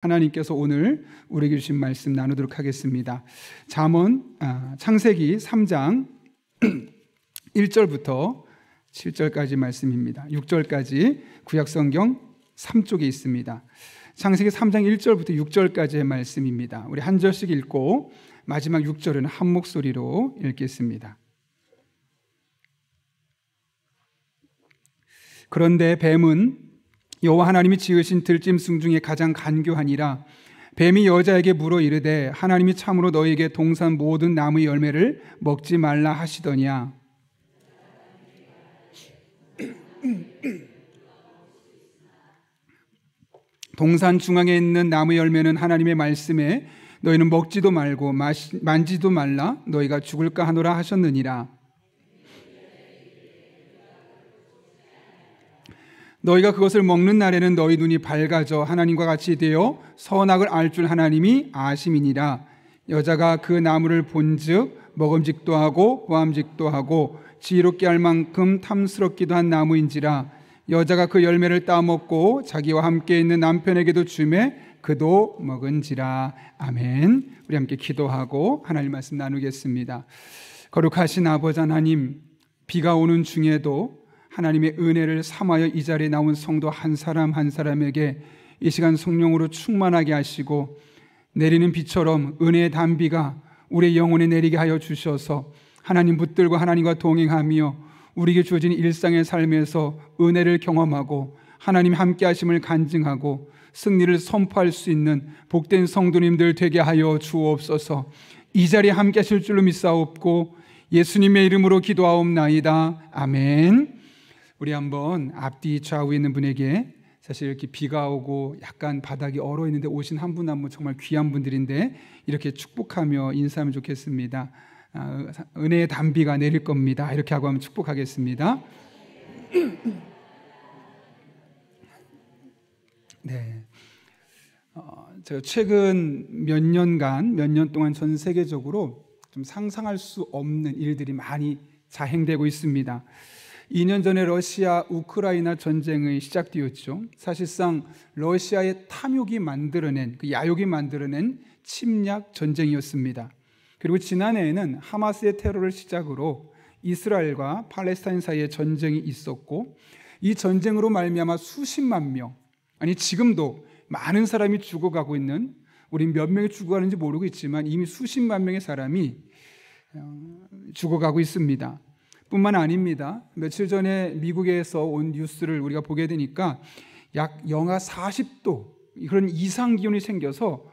하나님께서 오늘 우리에게 주신 말씀 나누도록 하겠습니다. 창세기 3장 1절부터 7절까지 말씀입니다. 6절까지 구약성경 3쪽에 있습니다. 창세기 3장 1절부터 6절까지의 말씀입니다. 우리 한 절씩 읽고 마지막 6절은 한 목소리로 읽겠습니다. 그런데 뱀은 여호와 하나님이 지으신 들짐승 중에 가장 간교하니라. 뱀이 여자에게 물어 이르되 하나님이 참으로 너희에게 동산 모든 나무의 열매를 먹지 말라 하시더냐. 동산 중앙에 있는 나무의 열매는 하나님의 말씀에 너희는 먹지도 말고 만지도 말라 너희가 죽을까 하노라 하셨느니라. 너희가 그것을 먹는 날에는 너희 눈이 밝아져 하나님과 같이 되어 선악을 알 줄 하나님이 아심이니라. 여자가 그 나무를 본즉 먹음직도 하고 보암직도 하고 지혜롭게 할 만큼 탐스럽기도 한 나무인지라. 여자가 그 열매를 따먹고 자기와 함께 있는 남편에게도 주매 그도 먹은지라. 아멘. 우리 함께 기도하고 하나님 말씀 나누겠습니다. 거룩하신 아버지 하나님, 비가 오는 중에도 하나님의 은혜를 삼하여 이 자리에 나온 성도 한 사람 한 사람에게 이 시간 성령으로 충만하게 하시고 내리는 비처럼 은혜의 단비가 우리의 영혼에 내리게 하여 주셔서 하나님 붙들고 하나님과 동행하며 우리에게 주어진 일상의 삶에서 은혜를 경험하고 하나님 함께 하심을 간증하고 승리를 선포할 수 있는 복된 성도님들 되게 하여 주옵소서. 이 자리에 함께 하실 줄로 믿사옵고 예수님의 이름으로 기도하옵나이다. 아멘. 우리 한번 앞뒤 좌우에 있는 분에게, 사실 이렇게 비가 오고 약간 바닥이 얼어 있는데 오신 한 분 한 분 정말 귀한 분들인데 이렇게 축복하며 인사하면 좋겠습니다. 은혜의 단비가 내릴 겁니다. 이렇게 하고 한번 축복하겠습니다. 네, 제가 최근 몇 년 동안 전 세계적으로 좀 상상할 수 없는 일들이 많이 자행되고 있습니다. 2년 전에 러시아 우크라이나 전쟁이 시작되었죠. 사실상 러시아의 탐욕이 만들어낸, 그 야욕이 만들어낸 침략 전쟁이었습니다. 그리고 지난해에는 하마스의 테러를 시작으로 이스라엘과 팔레스타인 사이에 전쟁이 있었고 이 전쟁으로 말미암아 수십만 명, 아니 지금도 많은 사람이 죽어가고 있는, 우리 몇 명이 죽어가는지 모르고 있지만 이미 수십만 명의 사람이 죽어가고 있습니다. 뿐만 아닙니다. 며칠 전에 미국에서 온 뉴스를 우리가 보게 되니까 약 영하 40도 그런 이상 기온이 생겨서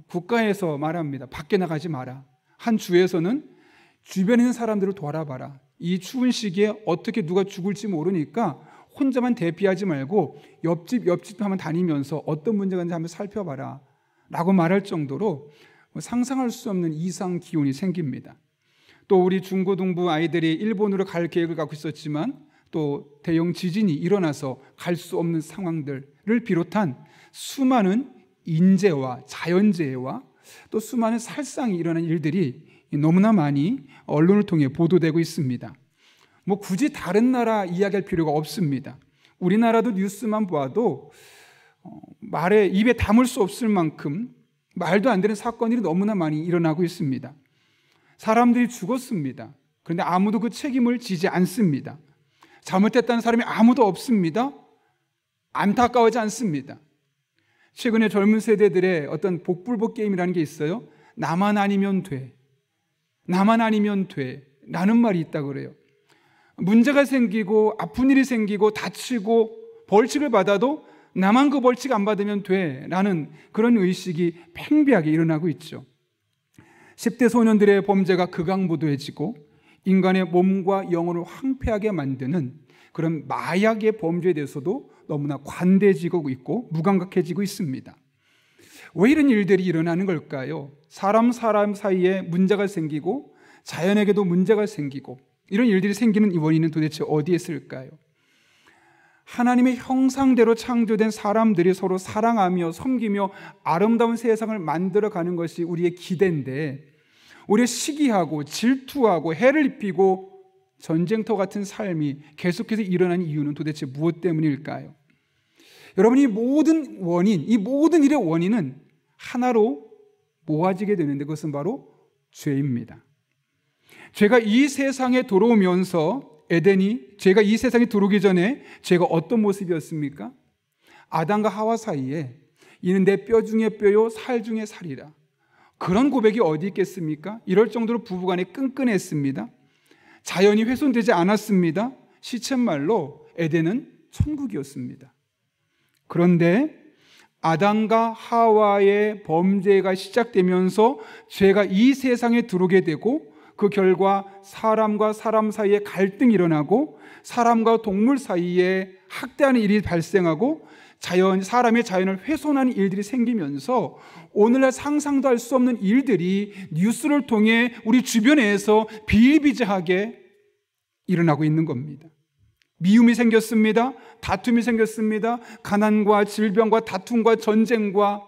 국가에서 말합니다. 밖에 나가지 마라. 한 주에서는 주변에 있는 사람들을 돌아봐라. 이 추운 시기에 어떻게 누가 죽을지 모르니까 혼자만 대피하지 말고 옆집 한번 다니면서 어떤 문제가 있는지 한번 살펴봐라 라고 말할 정도로 상상할 수 없는 이상 기온이 생깁니다. 또 우리 중고등부 아이들이 일본으로 갈 계획을 갖고 있었지만 또 대형 지진이 일어나서 갈 수 없는 상황들을 비롯한 수많은 인재와 자연재해와 또 수많은 살상이 일어난 일들이 너무나 많이 언론을 통해 보도되고 있습니다. 굳이 다른 나라 이야기할 필요가 없습니다. 우리나라도 뉴스만 보아도 입에 담을 수 없을 만큼 말도 안 되는 사건들이 너무나 많이 일어나고 있습니다. 사람들이 죽었습니다. 그런데 아무도 그 책임을 지지 않습니다. 잘못했다는 사람이 아무도 없습니다. 안타까워하지 않습니다. 최근에 젊은 세대들의 어떤 복불복 게임이라는 게 있어요. 나만 아니면 돼. 나만 아니면 돼. 라는 말이 있다고 그래요. 문제가 생기고 아픈 일이 생기고 다치고 벌칙을 받아도 나만 그 벌칙 안 받으면 돼. 라는 그런 의식이 팽배하게 일어나고 있죠. 10대 소년들의 범죄가 극악무도해지고 인간의 몸과 영혼을 황폐하게 만드는 그런 마약의 범죄에 대해서도 너무나 관대해지고 있고 무감각해지고 있습니다. 왜 이런 일들이 일어나는 걸까요? 사람 사이에 문제가 생기고 자연에게도 문제가 생기고 이런 일들이 생기는 이 원인은 도대체 어디에 있을까요? 하나님의 형상대로 창조된 사람들이 서로 사랑하며 섬기며 아름다운 세상을 만들어가는 것이 우리의 기대인데 우리의 시기하고 질투하고 해를 입히고 전쟁터 같은 삶이 계속해서 일어나는 이유는 도대체 무엇 때문일까요? 여러분, 이 모든 원인, 이 모든 일의 원인은 하나로 모아지게 되는데 그것은 바로 죄입니다. 죄가 이 세상에 들어오면서 죄가 이 세상에 들어오기 전에 죄가 어떤 모습이었습니까? 아담과 하와 사이에 이는 내 뼈 중에 뼈요 살 중에 살이라. 그런 고백이 어디 있겠습니까? 이럴 정도로 부부간에 끈끈했습니다. 자연이 훼손되지 않았습니다. 시쳇말로 에덴은 천국이었습니다. 그런데 아담과 하와의 범죄가 시작되면서 죄가 이 세상에 들어오게 되고 그 결과 사람과 사람 사이에 갈등이 일어나고 사람과 동물 사이에 학대하는 일이 발생하고 사람의 자연을 훼손하는 일들이 생기면서 오늘날 상상도 할 수 없는 일들이 뉴스를 통해 우리 주변에서 비일비재하게 일어나고 있는 겁니다. 미움이 생겼습니다. 다툼이 생겼습니다. 가난과 질병과 다툼과 전쟁과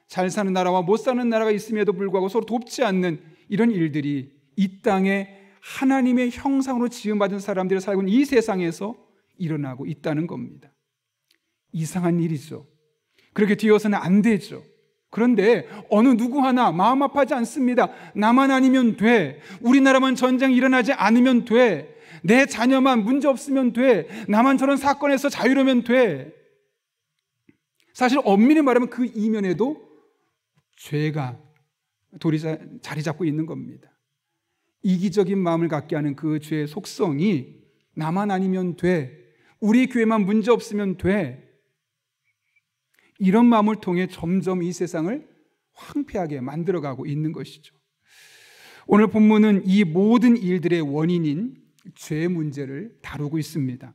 잘 사는 나라와 못 사는 나라가 있음에도 불구하고 서로 돕지 않는 이런 일들이 이 땅에 하나님의 형상으로 지음받은 사람들이 살고 있는 이 세상에서 일어나고 있다는 겁니다. 이상한 일이죠. 그렇게 되어서는 안 되죠. 그런데 어느 누구 하나 마음 아파하지 않습니다. 나만 아니면 돼. 우리나라만 전쟁이 일어나지 않으면 돼. 내 자녀만 문제 없으면 돼. 나만 저런 사건에서 자유로우면 돼. 사실 엄밀히 말하면 그 이면에도 죄가 자리 잡고 있는 겁니다. 이기적인 마음을 갖게 하는 그 죄의 속성이 나만 아니면 돼. 우리 교회만 문제 없으면 돼. 이런 마음을 통해 점점 이 세상을 황폐하게 만들어가고 있는 것이죠. 오늘 본문은 이 모든 일들의 원인인 죄의 문제를 다루고 있습니다.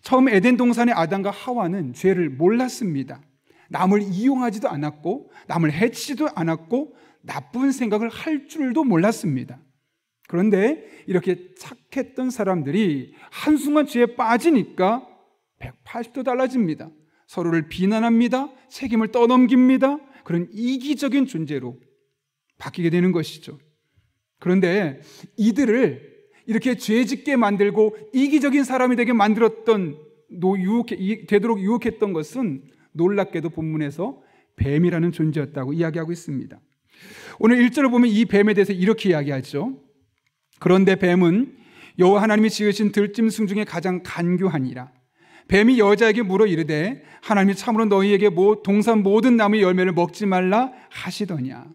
처음 에덴 동산의 아담과 하와는 죄를 몰랐습니다. 남을 이용하지도 않았고 남을 해치지도 않았고 나쁜 생각을 할 줄도 몰랐습니다. 그런데 이렇게 착했던 사람들이 한순간 죄에 빠지니까 180도 달라집니다. 서로를 비난합니다. 책임을 떠넘깁니다. 그런 이기적인 존재로 바뀌게 되는 것이죠. 그런데 이들을 이렇게 죄짓게 만들고 이기적인 사람이 되게 만들었던 되도록 유혹했던 것은 놀랍게도 본문에서 뱀이라는 존재였다고 이야기하고 있습니다. 오늘 1절을 보면 이 뱀에 대해서 이렇게 이야기하죠. 그런데 뱀은 여호와 하나님이 지으신 들짐승 중에 가장 간교하니라. 뱀이 여자에게 물어 이르되 하나님이 참으로 너희에게 동산 모든 나무의 열매를 먹지 말라 하시더냐.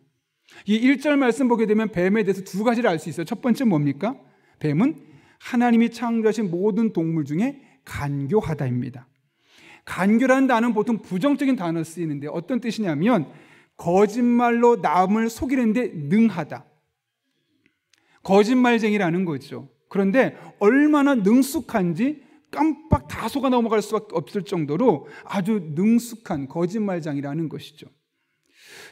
이 1절 말씀 보게 되면 뱀에 대해서 두 가지를 알 수 있어요. 첫 번째 뭡니까? 뱀은 하나님이 창조하신 모든 동물 중에 간교하다입니다. 간교라는 단어는 보통 부정적인 단어로 쓰이는데 어떤 뜻이냐면 거짓말로 남을 속이는데 능하다. 거짓말쟁이라는 거죠. 그런데 얼마나 능숙한지 깜빡 다 속아 넘어갈 수밖에 없을 정도로 아주 능숙한 거짓말장이라는 것이죠.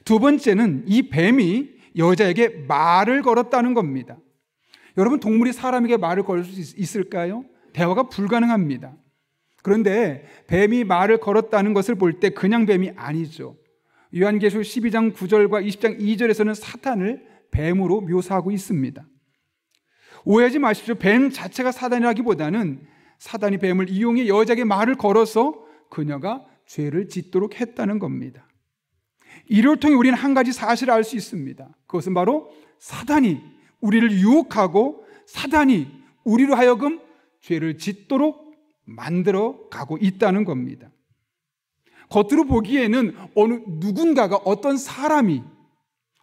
두 번째는 이 뱀이 여자에게 말을 걸었다는 겁니다. 여러분, 동물이 사람에게 말을 걸 수 있을까요? 대화가 불가능합니다. 그런데 뱀이 말을 걸었다는 것을 볼 때 그냥 뱀이 아니죠. 요한계시록 12장 9절과 20장 2절에서는 사탄을 뱀으로 묘사하고 있습니다. 오해하지 마십시오. 뱀 자체가 사단이라기보다는 사단이 뱀을 이용해 여자에게 말을 걸어서 그녀가 죄를 짓도록 했다는 겁니다. 이를 통해 우리는 한 가지 사실을 알 수 있습니다. 그것은 바로 사단이 우리를 유혹하고 사단이 우리로 하여금 죄를 짓도록 만들어 가고 있다는 겁니다. 겉으로 보기에는 어느 누군가가, 어떤 사람이,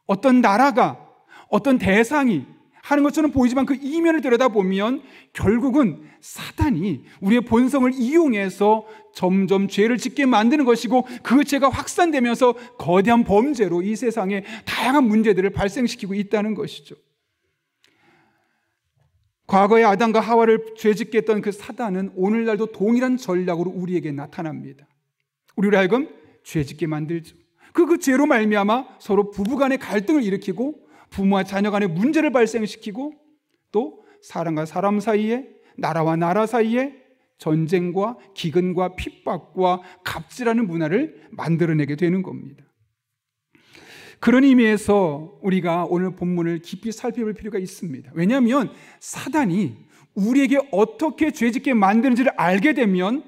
어떤 나라가, 어떤 대상이 하는 것처럼 보이지만 그 이면을 들여다보면 결국은 사단이 우리의 본성을 이용해서 점점 죄를 짓게 만드는 것이고 그 죄가 확산되면서 거대한 범죄로 이 세상에 다양한 문제들을 발생시키고 있다는 것이죠. 과거에 아담과 하와를 죄짓게 했던 그 사단은 오늘날도 동일한 전략으로 우리에게 나타납니다. 우리로 하여금 죄짓게 만들죠. 그 죄로 말미암아 서로 부부간의 갈등을 일으키고 부모와 자녀 간의 문제를 발생시키고 또 사람과 사람 사이에, 나라와 나라 사이에 전쟁과 기근과 핍박과 갑질하는 문화를 만들어내게 되는 겁니다. 그런 의미에서 우리가 오늘 본문을 깊이 살펴볼 필요가 있습니다. 왜냐하면 사단이 우리에게 어떻게 죄짓게 만드는지를 알게 되면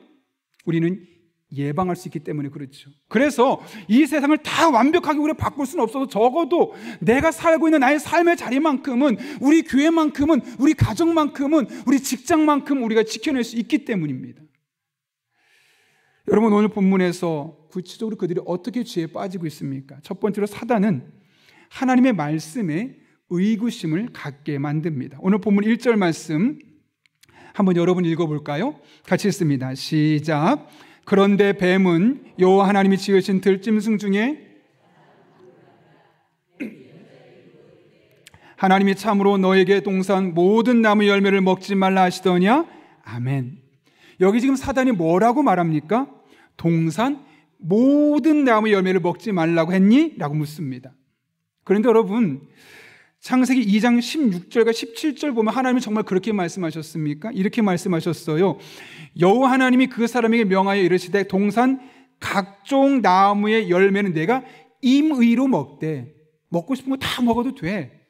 우리는 예방할 수 있기 때문에 그렇죠. 그래서 이 세상을 다 완벽하게 우리가 바꿀 수는 없어도 적어도 내가 살고 있는 나의 삶의 자리만큼은, 우리 교회만큼은, 우리 가정만큼은, 우리 직장만큼 우리가 지켜낼 수 있기 때문입니다. 여러분, 오늘 본문에서 구체적으로 그들이 어떻게 죄에 빠지고 있습니까? 첫 번째로 사단은 하나님의 말씀에 의구심을 갖게 만듭니다. 오늘 본문 1절 말씀 한번 여러분 읽어볼까요? 같이 읽습니다. 시작. 그런데 뱀은 여호와 하나님이 지으신 들짐승 중에 하나님이 참으로 너에게 동산 모든 나무 열매를 먹지 말라 하시더냐? 아멘. 여기 지금 사단이 뭐라고 말합니까? 동산 모든 나무 열매를 먹지 말라고 했니? 라고 묻습니다. 그런데 여러분, 창세기 2장 16절과 17절 보면 하나님이 정말 그렇게 말씀하셨습니까? 이렇게 말씀하셨어요. 여호와 하나님이 그 사람에게 명하여 이르시되 동산 각종 나무의 열매는 내가 임의로 먹되, 먹고 싶은 거 다 먹어도 돼.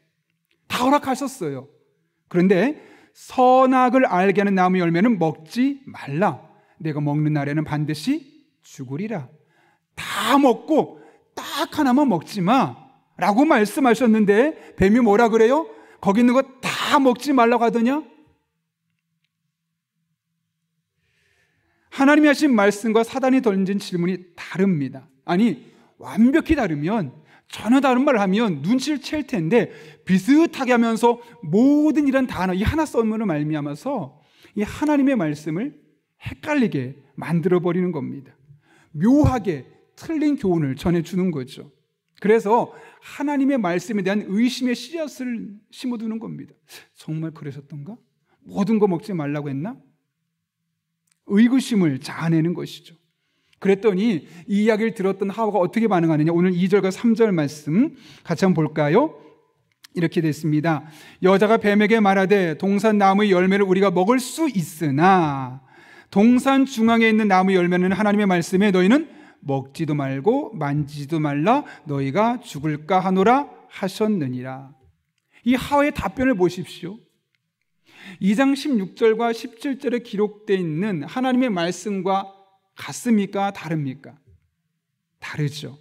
다 허락하셨어요. 그런데 선악을 알게 하는 나무 열매는 먹지 말라. 내가 먹는 날에는 반드시 죽으리라. 다 먹고 딱 하나만 먹지 마 라고 말씀하셨는데 뱀이 뭐라 그래요? 거기 있는 거 다 먹지 말라고 하더냐? 하나님이 하신 말씀과 사단이 던진 질문이 다릅니다. 아니, 완벽히 다르면, 전혀 다른 말을 하면 눈치를 챌 텐데 비슷하게 하면서 모든 이런 단어, 이 하나 썰문을 말미암아서 이 하나님의 말씀을 헷갈리게 만들어버리는 겁니다. 묘하게 틀린 교훈을 전해주는 거죠. 그래서 하나님의 말씀에 대한 의심의 씨앗을 심어두는 겁니다. 정말 그러셨던가? 모든 거 먹지 말라고 했나? 의구심을 자아내는 것이죠. 그랬더니 이 이야기를 들었던 하와가 어떻게 반응하느냐? 오늘 2절과 3절 말씀 같이 한번 볼까요? 이렇게 됐습니다. 여자가 뱀에게 말하되 동산 나무의 열매를 우리가 먹을 수 있으나 동산 중앙에 있는 나무 열매는 하나님의 말씀에 너희는 먹지도 말고 만지지도 말라 너희가 죽을까 하노라 하셨느니라. 이 하와의 답변을 보십시오. 2장 16절과 17절에 기록되어 있는 하나님의 말씀과 같습니까? 다릅니까? 다르죠.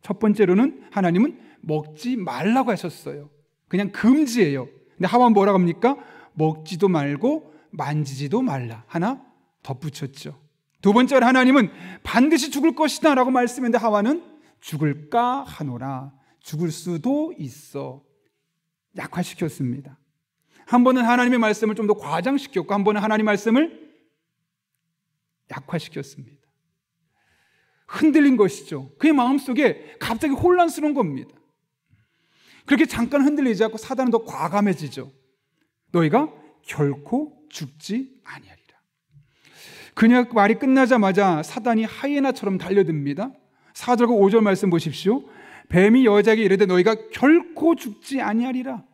첫 번째로는 하나님은 먹지 말라고 하셨어요. 그냥 금지예요. 근데 하와는 뭐라고 합니까? 먹지도 말고 만지지도 말라. 하나 덧붙였죠. 두 번째로 하나님은 반드시 죽을 것이다 라고 말씀했는데 하와는 죽을까 하노라. 죽을 수도 있어. 약화시켰습니다. 한 번은 하나님의 말씀을 좀 더 과장시켰고 한 번은 하나님의 말씀을 약화시켰습니다. 흔들린 것이죠. 그의 마음속에 갑자기 혼란스러운 겁니다. 그렇게 잠깐 흔들리지 않고 사단은 더 과감해지죠. 너희가 결코 죽지 아니하리라. 그냥 말이 끝나자마자 사단이 하이에나처럼 달려듭니다. 4절과 5절 말씀 보십시오. 뱀이 여자에게 이르되 너희가 결코 죽지 아니하리라.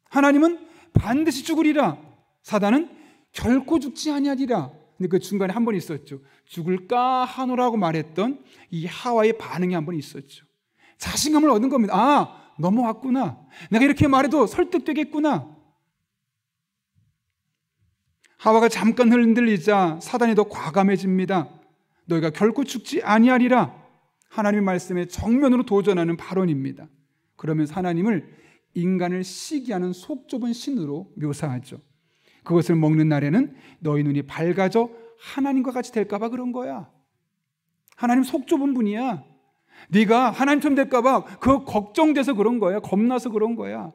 하나님은 반드시 죽으리라. 사단은 결코 죽지 아니하리라. 근데 그 중간에 한 번 있었죠. 죽을까 하노라고 말했던 이 하와의 반응이 한 번 있었죠. 자신감을 얻은 겁니다. 아, 넘어왔구나. 내가 이렇게 말해도 설득되겠구나. 하와가 잠깐 흔들리자 사단이 더 과감해집니다. 너희가 결코 죽지 아니하리라. 하나님의 말씀에 정면으로 도전하는 발언입니다. 그러면서 하나님을 인간을 시기하는 속 좁은 신으로 묘사하죠. 그것을 먹는 날에는 너희 눈이 밝아져 하나님과 같이 될까 봐 그런 거야. 하나님 속 좁은 분이야. 네가 하나님처럼 될까 봐 그거 걱정돼서 그런 거야. 겁나서 그런 거야.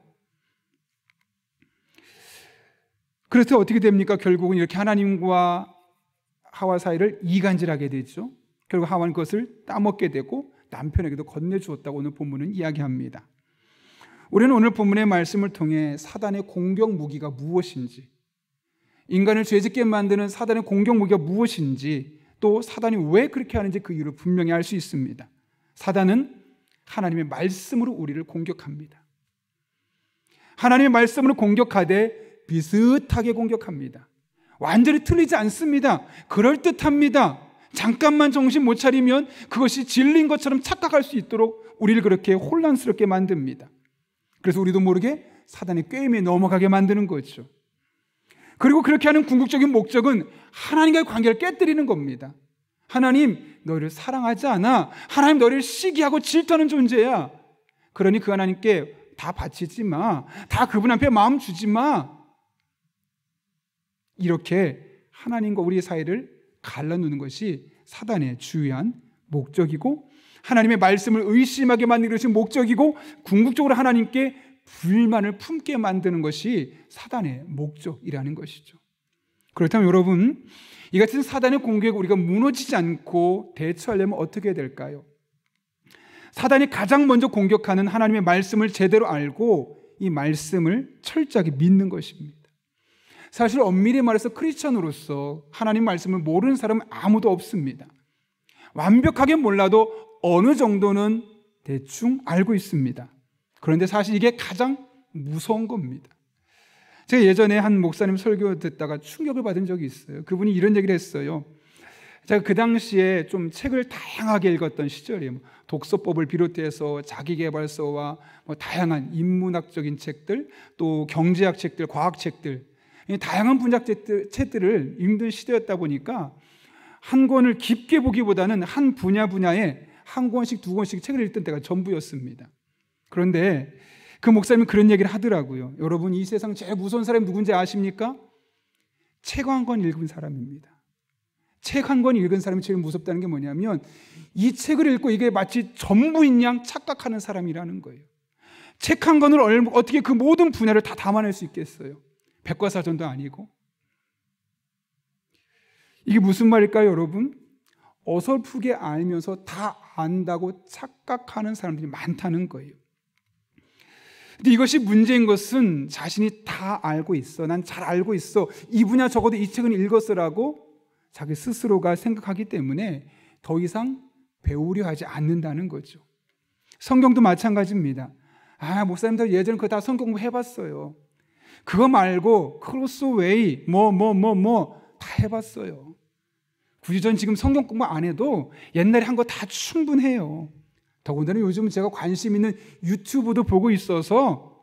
그래서 어떻게 됩니까? 결국은 이렇게 하나님과 하와 사이를 이간질하게 되죠. 결국 하와는 그것을 따먹게 되고 남편에게도 건네주었다고 오늘 본문은 이야기합니다. 우리는 오늘 본문의 말씀을 통해 사단의 공격 무기가 무엇인지, 인간을 죄짓게 만드는 사단의 공격 무기가 무엇인지, 또 사단이 왜 그렇게 하는지 그 이유를 분명히 알 수 있습니다. 사단은 하나님의 말씀으로 우리를 공격합니다. 하나님의 말씀으로 공격하되 비슷하게 공격합니다. 완전히 틀리지 않습니다. 그럴듯합니다. 잠깐만 정신 못 차리면 그것이 진리인 것처럼 착각할 수 있도록 우리를 그렇게 혼란스럽게 만듭니다. 그래서 우리도 모르게 사단의 꾀임에 넘어가게 만드는 거죠. 그리고 그렇게 하는 궁극적인 목적은 하나님과의 관계를 깨뜨리는 겁니다. 하나님 너희를 사랑하지 않아. 하나님 너희를 시기하고 질투하는 존재야. 그러니 그 하나님께 다 바치지 마. 다 그분 앞에 마음 주지 마. 이렇게 하나님과 우리의 사이를 갈라놓는 것이 사단의 주요한 목적이고, 하나님의 말씀을 의심하게 만드는 것이 목적이고, 궁극적으로 하나님께 불만을 품게 만드는 것이 사단의 목적이라는 것이죠. 그렇다면 여러분, 이 같은 사단의 공격에 우리가 무너지지 않고 대처하려면 어떻게 해야 될까요? 사단이 가장 먼저 공격하는 하나님의 말씀을 제대로 알고 이 말씀을 철저하게 믿는 것입니다. 사실 엄밀히 말해서 크리스천으로서 하나님 말씀을 모르는 사람은 아무도 없습니다. 완벽하게 몰라도 어느 정도는 대충 알고 있습니다. 그런데 사실 이게 가장 무서운 겁니다. 제가 예전에 한 목사님 설교 듣다가 충격을 받은 적이 있어요. 그분이 이런 얘기를 했어요. 제가 그 당시에 좀 책을 다양하게 읽었던 시절이에요. 독서법을 비롯해서 자기계발서와 다양한 인문학적인 책들, 또 경제학 책들, 과학 책들, 다양한 분야 책들을 읽는 시대였다 보니까 한 권을 깊게 보기보다는 한 분야에 한 권씩 두 권씩 책을 읽던 때가 전부였습니다. 그런데 그 목사님은 그런 얘기를 하더라고요. 여러분, 이 세상 제일 무서운 사람이 누군지 아십니까? 책 한 권 읽은 사람입니다. 책 한 권 읽은 사람이 제일 무섭다는 게 뭐냐면 이 책을 읽고 이게 마치 전부인 양 착각하는 사람이라는 거예요. 책 한 권을 어떻게 그 모든 분야를 다 담아낼 수 있겠어요? 백과사전도 아니고. 이게 무슨 말일까요, 여러분? 어설프게 알면서 다 안다고 착각하는 사람들이 많다는 거예요. 근데 이것이 문제인 것은 자신이 다 알고 있어, 난 잘 알고 있어, 이 분야 적어도 이 책은 읽었으라고 자기 스스로가 생각하기 때문에 더 이상 배우려 하지 않는다는 거죠. 성경도 마찬가지입니다. 목사님들 예전에 그거 다 성경 공부 해봤어요. 그거 말고 크로스웨이 다 해봤어요. 굳이 전 지금 성경 공부 안 해도 옛날에 한 거 다 충분해요. 더군다나 요즘 제가 관심 있는 유튜브도 보고 있어서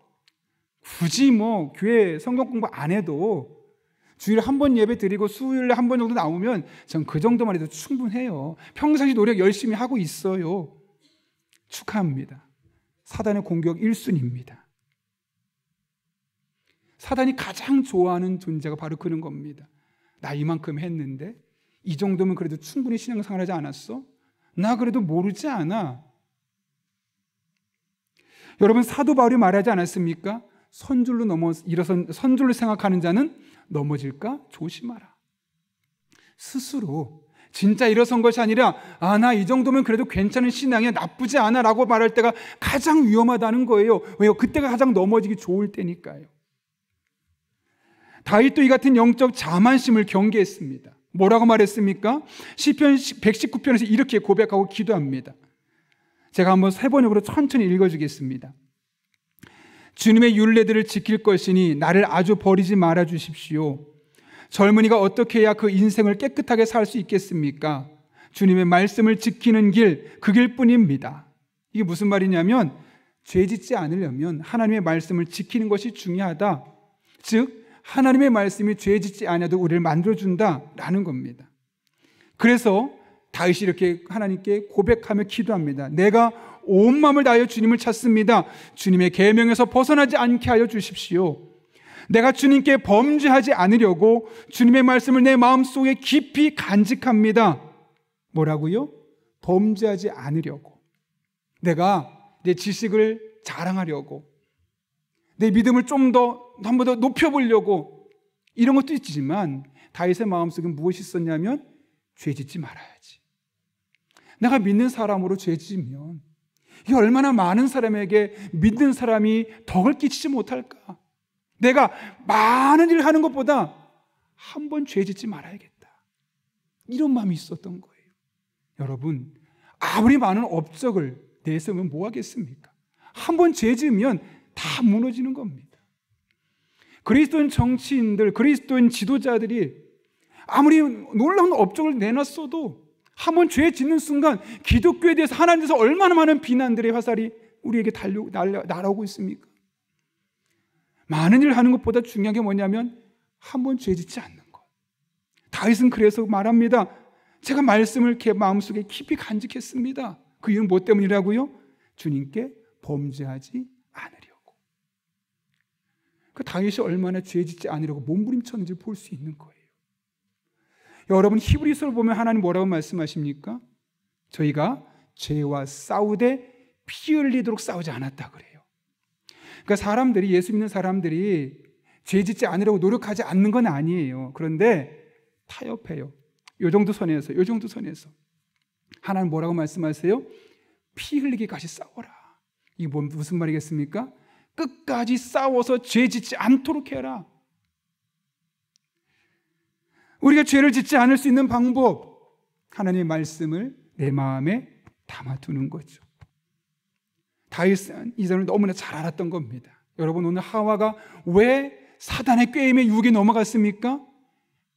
굳이 교회 성경 공부 안 해도 주일에 한 번 예배 드리고 수요일에 한 번 정도 나오면 전 그 정도만 해도 충분해요. 평상시 노력 열심히 하고 있어요. 축하합니다. 사단의 공격 1순위입니다. 사단이 가장 좋아하는 존재가 바로 그런 겁니다. 나 이만큼 했는데 이 정도면 그래도 충분히 신앙생활 하지 않았어? 나 그래도 모르지 않아? 여러분, 사도 바울이 말하지 않았습니까? 선줄로 생각하는 자는 넘어질까 조심하라. 스스로 진짜 일어선 것이 아니라 나 이 정도면 그래도 괜찮은 신앙이야, 나쁘지 않아 라고 말할 때가 가장 위험하다는 거예요. 왜요? 그때가 가장 넘어지기 좋을 때니까요. 다윗도 이 같은 영적 자만심을 경계했습니다. 뭐라고 말했습니까? 시편 119편에서 이렇게 고백하고 기도합니다. 제가 한번 세 번역으로 천천히 읽어주겠습니다. 주님의 율례들을 지킬 것이니 나를 아주 버리지 말아 주십시오. 젊은이가 어떻게 해야 그 인생을 깨끗하게 살 수 있겠습니까? 주님의 말씀을 지키는 길, 그 길뿐입니다. 이게 무슨 말이냐면 죄 짓지 않으려면 하나님의 말씀을 지키는 것이 중요하다. 즉 하나님의 말씀이 죄 짓지 않아도 우리를 만들어준다라는 겁니다. 그래서 다윗이 이렇게 하나님께 고백하며 기도합니다. 내가 온 마음을 다하여 주님을 찾습니다. 주님의 계명에서 벗어나지 않게 하여 주십시오. 내가 주님께 범죄하지 않으려고 주님의 말씀을 내 마음속에 깊이 간직합니다. 뭐라고요? 범죄하지 않으려고. 내가 내 지식을 자랑하려고, 내 믿음을 좀 더 한 번 더 높여보려고, 이런 것도 있지만 다윗의 마음속에 무엇이 있었냐면 죄 짓지 말아야지. 내가 믿는 사람으로 죄 지으면 이게 얼마나 많은 사람에게 믿는 사람이 덕을 끼치지 못할까. 내가 많은 일을 하는 것보다 한 번 죄 짓지 말아야겠다, 이런 마음이 있었던 거예요. 여러분, 아무리 많은 업적을 내세우면 뭐 하겠습니까? 한 번 죄 지으면 다 무너지는 겁니다. 그리스도인 정치인들, 그리스도인 지도자들이 아무리 놀라운 업적을 내놨어도 한 번 죄 짓는 순간 기독교에 대해서 하나님께서 얼마나 많은 비난들의 화살이 우리에게 날아오고 있습니까? 많은 일을 하는 것보다 중요한 게 뭐냐면 한 번 죄 짓지 않는 것. 다윗은 그래서 말합니다. 제가 말씀을 마음속에 깊이 간직했습니다. 그 이유는 뭐 때문이라고요? 주님께 범죄하지 않으려고. 그 다윗이 얼마나 죄 짓지 않으려고 몸부림쳤는지 볼 수 있는 거예요. 여러분, 히브리서를 보면 하나님 뭐라고 말씀하십니까? 저희가 죄와 싸우되 피 흘리도록 싸우지 않았다 그래요. 그러니까 사람들이, 예수 믿는 사람들이 죄 짓지 않으려고 노력하지 않는 건 아니에요. 그런데 타협해요. 요 정도 선에서, 요 정도 선에서. 하나님 뭐라고 말씀하세요? 피 흘리기까지 싸워라. 이게 무슨 말이겠습니까? 끝까지 싸워서 죄 짓지 않도록 해라. 우리가 죄를 짓지 않을 수 있는 방법, 하나님의 말씀을 내 마음에 담아두는 거죠. 다윗은 이 점을 너무나 잘 알았던 겁니다. 여러분, 오늘 하와가 왜 사단의 꾀임에 유혹에 넘어갔습니까?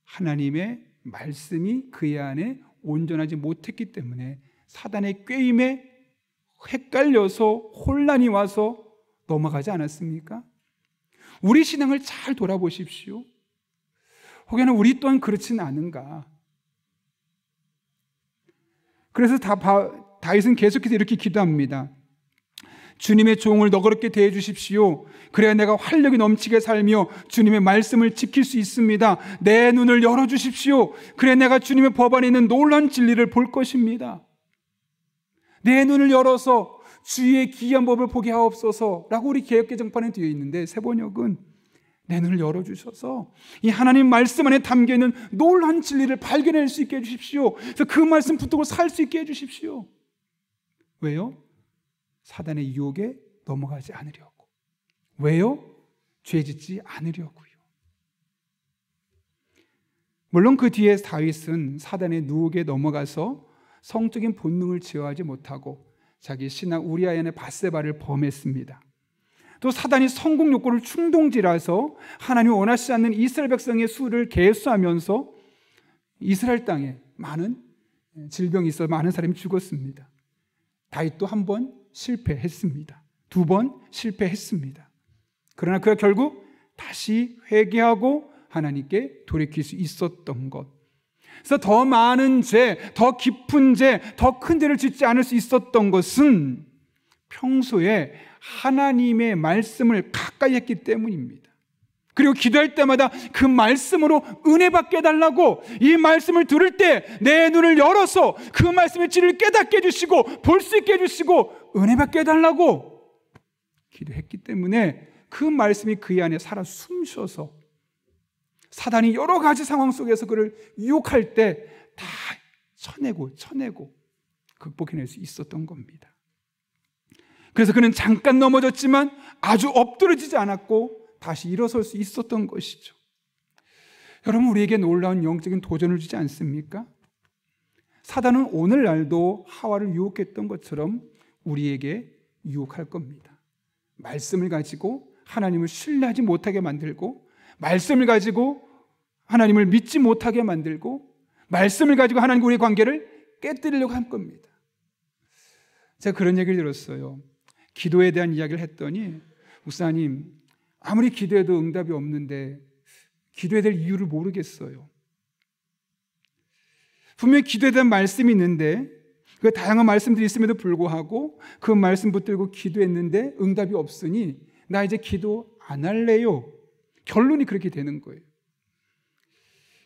하나님의 말씀이 그의 안에 온전하지 못했기 때문에 사단의 꾀임에 헷갈려서 혼란이 와서 넘어가지 않았습니까? 우리 신앙을 잘 돌아보십시오. 혹여나 우리 또한 그렇지는 않은가? 그래서 다윗은 계속해서 이렇게 기도합니다. 주님의 종을 너그럽게 대해 주십시오. 그래야 내가 활력이 넘치게 살며 주님의 말씀을 지킬 수 있습니다. 내 눈을 열어주십시오. 그래야 내가 주님의 법 안에 있는 놀라운 진리를 볼 것입니다. 내 눈을 열어서 주의 기이한 법을 보게 하옵소서 라고 우리 개역개정판에 되어 있는데, 새번역은 내 눈을 열어주셔서 이 하나님 말씀 안에 담겨있는 놀라운 진리를 발견할 수 있게 해주십시오. 그래서 그 말씀 붙들고 살 수 있게 해주십시오. 왜요? 사단의 유혹에 넘어가지 않으려고. 왜요? 죄 짓지 않으려고요. 물론 그 뒤에 다윗은 사단의 유혹에 넘어가서 성적인 본능을 제어하지 못하고 자기 신하 우리아의 아내 밧세바를 범했습니다. 또 사단이 성공 욕구를 충동질해서 하나님이 원하시지 않는 이스라엘 백성의 수를 계수하면서 이스라엘 땅에 많은 질병이 있어 많은 사람이 죽었습니다. 다윗도 한 번 실패했습니다. 두 번 실패했습니다. 그러나 그가 결국 다시 회개하고 하나님께 돌이킬 수 있었던 것. 그래서 더 많은 죄, 더 깊은 죄, 더 큰 죄를 짓지 않을 수 있었던 것은 평소에 하나님의 말씀을 가까이 했기 때문입니다. 그리고 기도할 때마다 그 말씀으로 은혜 받게 해달라고, 이 말씀을 들을 때 내 눈을 열어서 그 말씀의 진리를 깨닫게 해주시고 볼 수 있게 해주시고 은혜 받게 해달라고 기도했기 때문에 그 말씀이 그의 안에 살아 숨쉬어서 사단이 여러 가지 상황 속에서 그를 유혹할 때 다 쳐내고 극복해낼 수 있었던 겁니다. 그래서 그는 잠깐 넘어졌지만 아주 엎드러지지 않았고 다시 일어설 수 있었던 것이죠. 여러분, 우리에게 놀라운 영적인 도전을 주지 않습니까? 사단은 오늘날도 하와를 유혹했던 것처럼 우리에게 유혹할 겁니다. 말씀을 가지고 하나님을 신뢰하지 못하게 만들고, 말씀을 가지고 하나님을 믿지 못하게 만들고, 말씀을 가지고 하나님과 우리의 관계를 깨뜨리려고 할 겁니다. 제가 그런 얘기를 들었어요. 기도에 대한 이야기를 했더니, 목사님, 아무리 기도해도 응답이 없는데 기도해야 될 이유를 모르겠어요. 분명히 기도에 대한 말씀이 있는데, 그 다양한 말씀들이 있음에도 불구하고 그 말씀 붙들고 기도했는데 응답이 없으니 나 이제 기도 안 할래요. 결론이 그렇게 되는 거예요.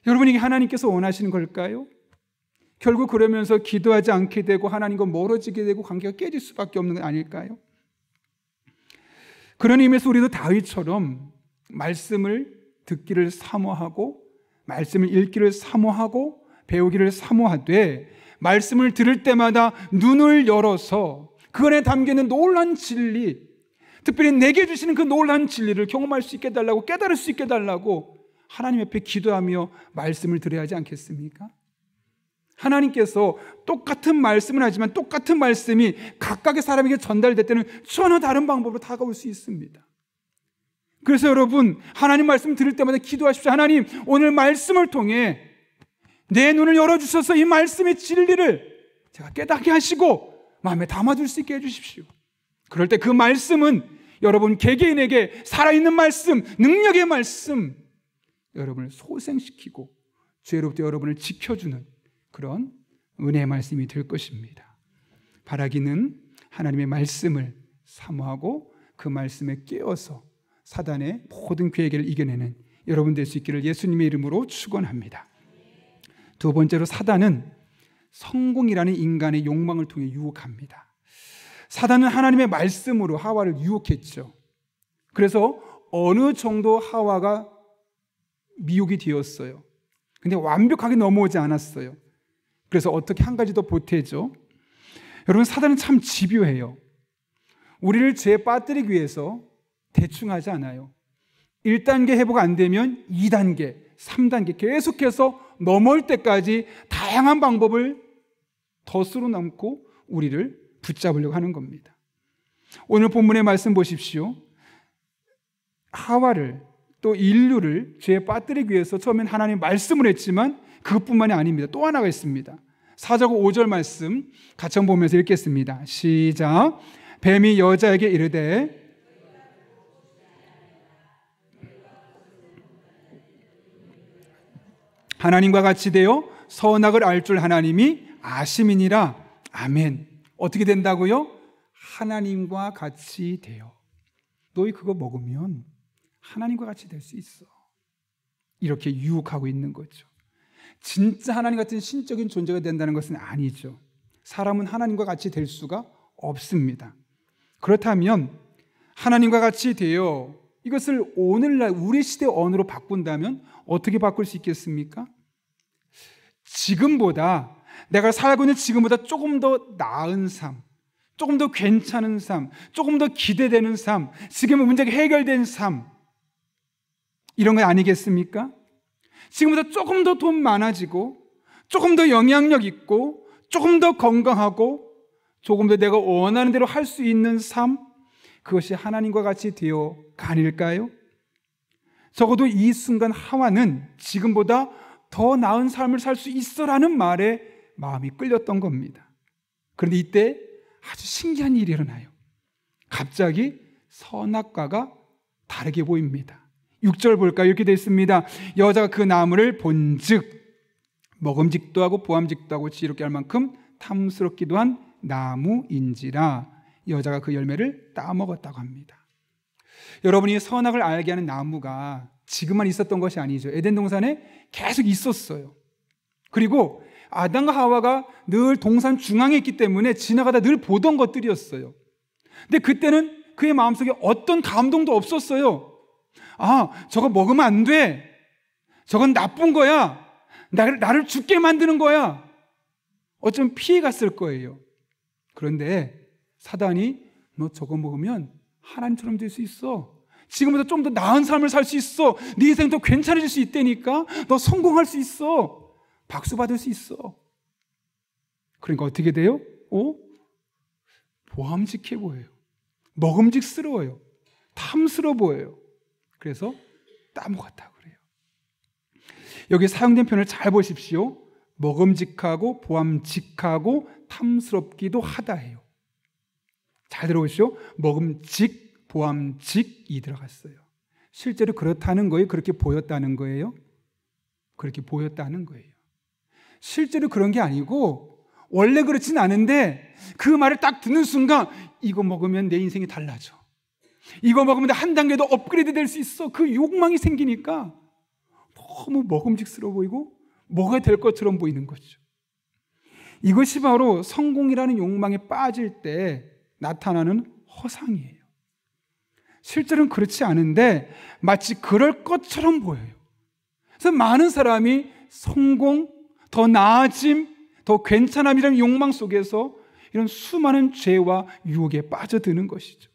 여러분, 이게 하나님께서 원하시는 걸까요? 결국 그러면서 기도하지 않게 되고 하나님과 멀어지게 되고 관계가 깨질 수밖에 없는 건 아닐까요? 그런 의미에서 우리도 다윗처럼 말씀을 듣기를 사모하고, 말씀을 읽기를 사모하고, 배우기를 사모하되, 말씀을 들을 때마다 눈을 열어서 그 안에 담겨있는 놀라운 진리, 특별히 내게 주시는 그 놀라운 진리를 경험할 수 있게 해달라고, 깨달을 수 있게 해달라고 하나님 옆에 기도하며 말씀을 들어야 하지 않겠습니까? 하나님께서 똑같은 말씀을 하지만 똑같은 말씀이 각각의 사람에게 전달될 때는 전혀 다른 방법으로 다가올 수 있습니다. 그래서 여러분, 하나님 말씀 들을 때마다 기도하십시오. 하나님, 오늘 말씀을 통해 내 눈을 열어주셔서 이 말씀의 진리를 제가 깨닫게 하시고 마음에 담아둘 수 있게 해주십시오. 그럴 때 그 말씀은 여러분 개개인에게 살아있는 말씀, 능력의 말씀, 여러분을 소생시키고 죄로부터 여러분을 지켜주는 그런 은혜의 말씀이 될 것입니다. 바라기는 하나님의 말씀을 사모하고 그 말씀에 깨어서 사단의 모든 계획을 이겨내는 여러분 될 수 있기를 예수님의 이름으로 축원합니다. 두 번째로, 사단은 성공이라는 인간의 욕망을 통해 유혹합니다. 사단은 하나님의 말씀으로 하와를 유혹했죠. 그래서 어느 정도 하와가 미혹이 되었어요. 근데 완벽하게 넘어오지 않았어요. 그래서 어떻게 한 가지 더 보태죠. 여러분, 사단은 참 집요해요. 우리를 죄에 빠뜨리기 위해서 대충 하지 않아요. 1단계 회복 안 되면 2단계, 3단계 계속해서 넘어올 때까지 다양한 방법을 덫으로 넘고 우리를 붙잡으려고 하는 겁니다. 오늘 본문의 말씀 보십시오. 하와를, 또 인류를 죄에 빠뜨리기 위해서 처음엔 하나님 말씀을 했지만 그것뿐만이 아닙니다. 또 하나가 있습니다. 4절과 5절 말씀 같이 보면서 읽겠습니다. 시작. 뱀이 여자에게 이르되 하나님과 같이 되어 선악을 알 줄 하나님이 아심이니라. 아멘. 어떻게 된다고요? 하나님과 같이 되어. 너희 그거 먹으면 하나님과 같이 될 수 있어. 이렇게 유혹하고 있는 거죠. 진짜 하나님 같은 신적인 존재가 된다는 것은 아니죠. 사람은 하나님과 같이 될 수가 없습니다. 그렇다면 하나님과 같이 되어 이것을 오늘날 우리 시대 언어로 바꾼다면 어떻게 바꿀 수 있겠습니까? 지금보다, 내가 살고 있는 지금보다 조금 더 나은 삶, 조금 더 괜찮은 삶, 조금 더 기대되는 삶, 지금의 문제가 해결된 삶, 이런 거 아니겠습니까? 지금보다 조금 더 돈 많아지고, 조금 더 영향력 있고, 조금 더 건강하고, 조금 더 내가 원하는 대로 할 수 있는 삶, 그것이 하나님과 같이 되어 가닐까요? 적어도 이 순간 하와는 지금보다 더 나은 삶을 살 수 있어라는 말에 마음이 끌렸던 겁니다. 그런데 이때 아주 신기한 일이 일어나요. 갑자기 선악과가 다르게 보입니다. 6절 볼까요? 이렇게 되어 있습니다. 여자가 그 나무를 본즉 먹음직도 하고 보암직도 하고 지혜롭게 할 만큼 탐스럽기도 한 나무인지라. 여자가 그 열매를 따먹었다고 합니다. 여러분이 선악을 알게 하는 나무가 지금만 있었던 것이 아니죠. 에덴 동산에 계속 있었어요. 그리고 아담과 하와가 늘 동산 중앙에 있기 때문에 지나가다 늘 보던 것들이었어요. 근데 그때는 그의 마음속에 어떤 감동도 없었어요. 아, 저거 먹으면 안 돼. 저건 나쁜 거야. 나를 죽게 만드는 거야. 어쩌면 피해갔을 거예요. 그런데 사단이 너 저거 먹으면 하나님처럼 될 수 있어. 지금보다 좀 더 나은 삶을 살 수 있어. 네 인생 더 괜찮아질 수 있다니까. 너 성공할 수 있어. 박수 받을 수 있어. 그러니까 어떻게 돼요? 보암직해 보여요. 먹음직스러워요. 탐스러워 보여요. 그래서 따먹었다고 그래요. 여기 사용된 표현을 잘 보십시오. 먹음직하고 보암직하고 탐스럽기도 하다예요. 잘 들어보십시오. 먹음직, 보암직이 들어갔어요. 실제로 그렇다는 거예요? 그렇게 보였다는 거예요? 그렇게 보였다는 거예요. 실제로 그런 게 아니고 원래 그렇진 않은데 그 말을 딱 듣는 순간 이거 먹으면 내 인생이 달라져. 이거 먹으면 한 단계 더 업그레이드 될 수 있어. 그 욕망이 생기니까 너무 먹음직스러워 보이고 뭐가 될 것처럼 보이는 거죠. 이것이 바로 성공이라는 욕망에 빠질 때 나타나는 허상이에요. 실제로는 그렇지 않은데 마치 그럴 것처럼 보여요. 그래서 많은 사람이 성공, 더 나아짐, 더 괜찮음이라는 욕망 속에서 이런 수많은 죄와 유혹에 빠져드는 것이죠.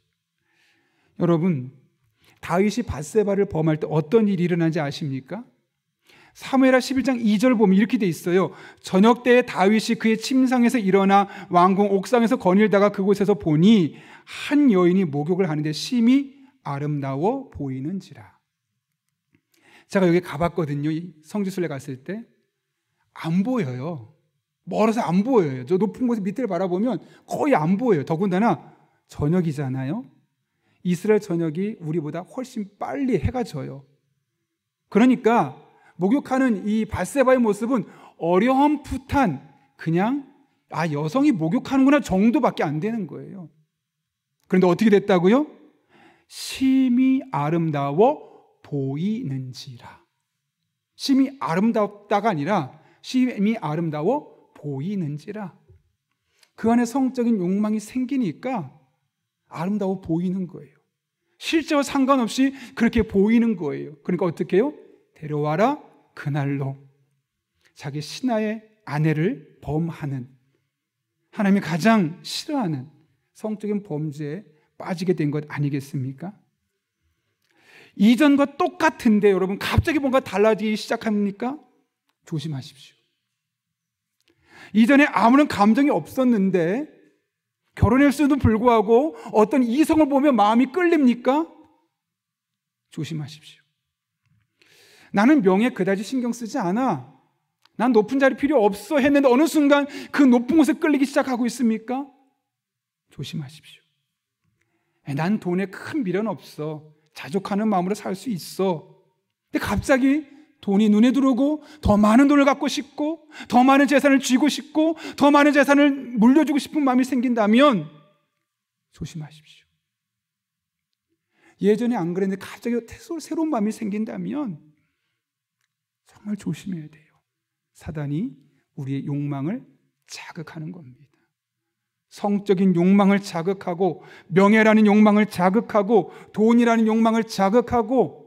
여러분, 다윗이 밧세바를 범할 때 어떤 일이 일어난지 아십니까? 사무엘하 11장 2절 보면 이렇게 돼 있어요. 저녁 때에 다윗이 그의 침상에서 일어나 왕궁 옥상에서 거닐다가 그곳에서 보니 한 여인이 목욕을 하는데 심히 아름다워 보이는지라. 제가 여기 가봤거든요. 성지순례 갔을 때 안 보여요. 멀어서 안 보여요. 저 높은 곳에 밑을 바라보면 거의 안 보여요. 더군다나 저녁이잖아요. 이스라엘 저녁이 우리보다 훨씬 빨리 해가 져요. 그러니까 목욕하는 이 밧세바의 모습은 어렴풋한 그냥 여성이 목욕하는구나 정도밖에 안 되는 거예요. 그런데 어떻게 됐다고요? 심히 아름다워 보이는지라. 심히 아름답다가 아니라 심히 아름다워 보이는지라. 그 안에 성적인 욕망이 생기니까 아름다워 보이는 거예요. 실제와 상관없이 그렇게 보이는 거예요. 그러니까 어떻게 해요? 데려와라 그날로. 자기 신하의 아내를 범하는, 하나님이 가장 싫어하는 성적인 범죄에 빠지게 된 것 아니겠습니까? 이전과 똑같은데 여러분 갑자기 뭔가 달라지기 시작합니까? 조심하십시오. 이전에 아무런 감정이 없었는데 결혼했음에도 불구하고 어떤 이성을 보면 마음이 끌립니까? 조심하십시오. 나는 명예 그다지 신경 쓰지 않아. 난 높은 자리 필요 없어 했는데 어느 순간 그 높은 곳에 끌리기 시작하고 있습니까? 조심하십시오. 난 돈에 큰 미련 없어. 자족하는 마음으로 살 수 있어. 근데 갑자기 돈이 눈에 들어오고 더 많은 돈을 갖고 싶고 더 많은 재산을 쥐고 싶고 더 많은 재산을 물려주고 싶은 마음이 생긴다면 조심하십시오. 예전에 안 그랬는데 갑자기 새로운 마음이 생긴다면 정말 조심해야 돼요. 사단이 우리의 욕망을 자극하는 겁니다. 성적인 욕망을 자극하고 명예라는 욕망을 자극하고 돈이라는 욕망을 자극하고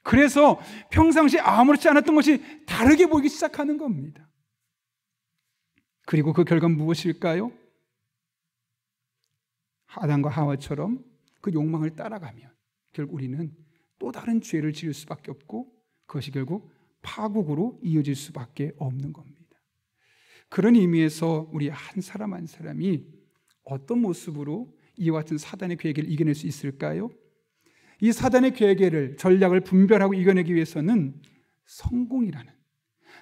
그래서 평상시 아무렇지 않았던 것이 다르게 보이기 시작하는 겁니다. 그리고 그 결과는 무엇일까요? 아담과 하와처럼 그 욕망을 따라가면 결국 우리는 또 다른 죄를 지을 수밖에 없고 그것이 결국 파국으로 이어질 수밖에 없는 겁니다. 그런 의미에서 우리 한 사람 한 사람이 어떤 모습으로 이와 같은 사단의 계획을 이겨낼 수 있을까요? 이 사단의 계획을, 전략을 분별하고 이겨내기 위해서는 성공이라는,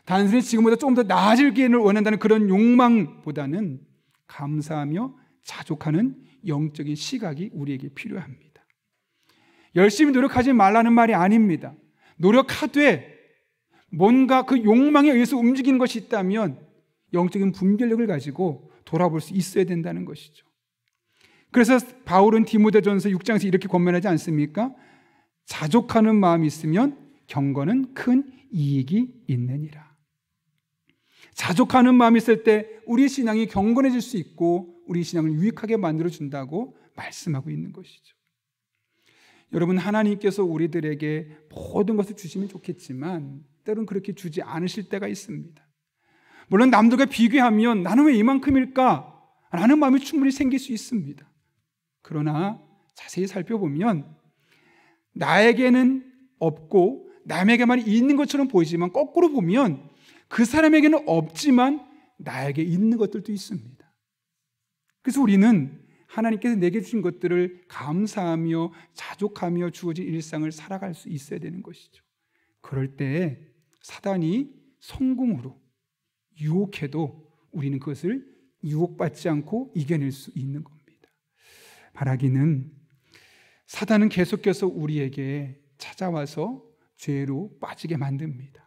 단순히 지금보다 조금 더 나아질 기회를 원한다는 그런 욕망보다는 감사하며 자족하는 영적인 시각이 우리에게 필요합니다. 열심히 노력하지 말라는 말이 아닙니다. 노력하되 뭔가 그 욕망에 의해서 움직이는 것이 있다면 영적인 분별력을 가지고 돌아볼 수 있어야 된다는 것이죠. 그래서 바울은 디모데전서 6장에서 이렇게 권면하지 않습니까? 자족하는 마음이 있으면 경건은 큰 이익이 있느니라. 자족하는 마음이 있을 때 우리 신앙이 경건해질 수 있고 우리 신앙을 유익하게 만들어준다고 말씀하고 있는 것이죠. 여러분, 하나님께서 우리들에게 모든 것을 주시면 좋겠지만 때로는 그렇게 주지 않으실 때가 있습니다. 물론 남들과 비교하면 나는 왜 이만큼일까? 라는 마음이 충분히 생길 수 있습니다. 그러나 자세히 살펴보면 나에게는 없고 남에게만 있는 것처럼 보이지만 거꾸로 보면 그 사람에게는 없지만 나에게 있는 것들도 있습니다. 그래서 우리는 하나님께서 내게 주신 것들을 감사하며 자족하며 주어진 일상을 살아갈 수 있어야 되는 것이죠. 그럴 때 사단이 성공으로 유혹해도 우리는 그것을 유혹받지 않고 이겨낼 수 있는 겁니다. 바라기는 사단은 계속해서 우리에게 찾아와서 죄로 빠지게 만듭니다.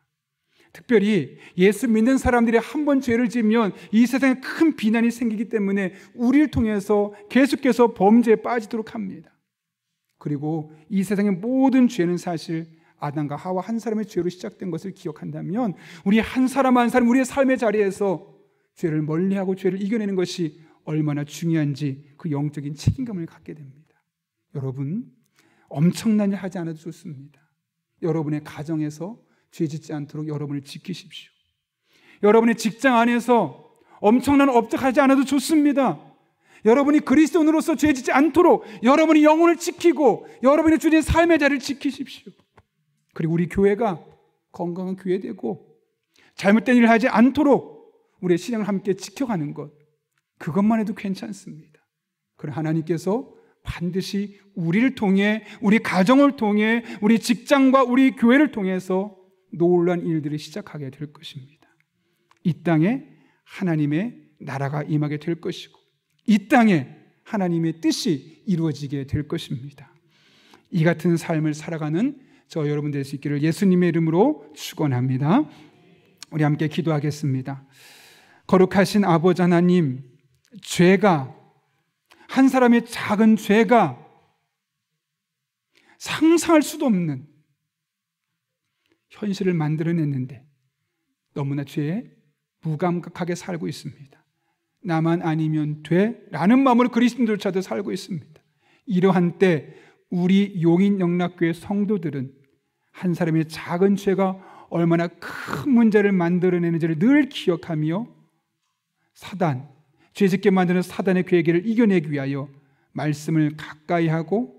특별히 예수 믿는 사람들이 한 번 죄를 지으면 이 세상에 큰 비난이 생기기 때문에 우리를 통해서 계속해서 범죄에 빠지도록 합니다. 그리고 이 세상의 모든 죄는 사실 아담과 하와 한 사람의 죄로 시작된 것을 기억한다면 우리 한 사람 한 사람 우리의 삶의 자리에서 죄를 멀리하고 죄를 이겨내는 것이 얼마나 중요한지 그 영적인 책임감을 갖게 됩니다. 여러분, 엄청난 일 하지 않아도 좋습니다. 여러분의 가정에서 죄 짓지 않도록 여러분을 지키십시오. 여러분의 직장 안에서 엄청난 업적하지 않아도 좋습니다. 여러분이 그리스도인으로서 죄 짓지 않도록 여러분이 영혼을 지키고 여러분의 주님의 삶의 자리를 지키십시오. 그리고 우리 교회가 건강한 교회 되고 잘못된 일을 하지 않도록 우리의 신앙을 함께 지켜가는 것, 그것만 해도 괜찮습니다. 그러나 하나님께서 반드시 우리를 통해, 우리 가정을 통해, 우리 직장과 우리 교회를 통해서 놀라운 일들을 시작하게 될 것입니다. 이 땅에 하나님의 나라가 임하게 될 것이고 이 땅에 하나님의 뜻이 이루어지게 될 것입니다. 이 같은 삶을 살아가는 저 여러분 될 수 있기를 예수님의 이름으로 축원합니다. 우리 함께 기도하겠습니다. 거룩하신 아버지 하나님, 죄가, 한 사람의 작은 죄가 상상할 수도 없는 현실을 만들어냈는데 너무나 죄에 무감각하게 살고 있습니다. 나만 아니면 돼 라는 마음으로 그리스도인들조차도 살고 있습니다. 이러한 때 우리 용인영락교회 성도들은 한 사람의 작은 죄가 얼마나 큰 문제를 만들어내는지를 늘 기억하며 사단, 죄짓게 만드는 사단의 괴계를 이겨내기 위하여 말씀을 가까이 하고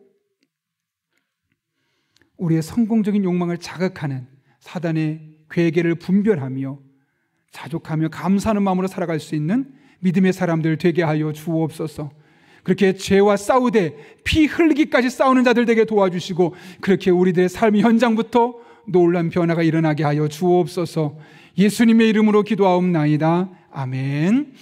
우리의 성공적인 욕망을 자극하는 사단의 괴계를 분별하며 자족하며 감사하는 마음으로 살아갈 수 있는 믿음의 사람들 되게 하여 주옵소서. 그렇게 죄와 싸우되 피 흘리기까지 싸우는 자들 되게 도와주시고 그렇게 우리들의 삶의 현장부터 놀라운 변화가 일어나게 하여 주옵소서. 예수님의 이름으로 기도하옵나이다. 아멘.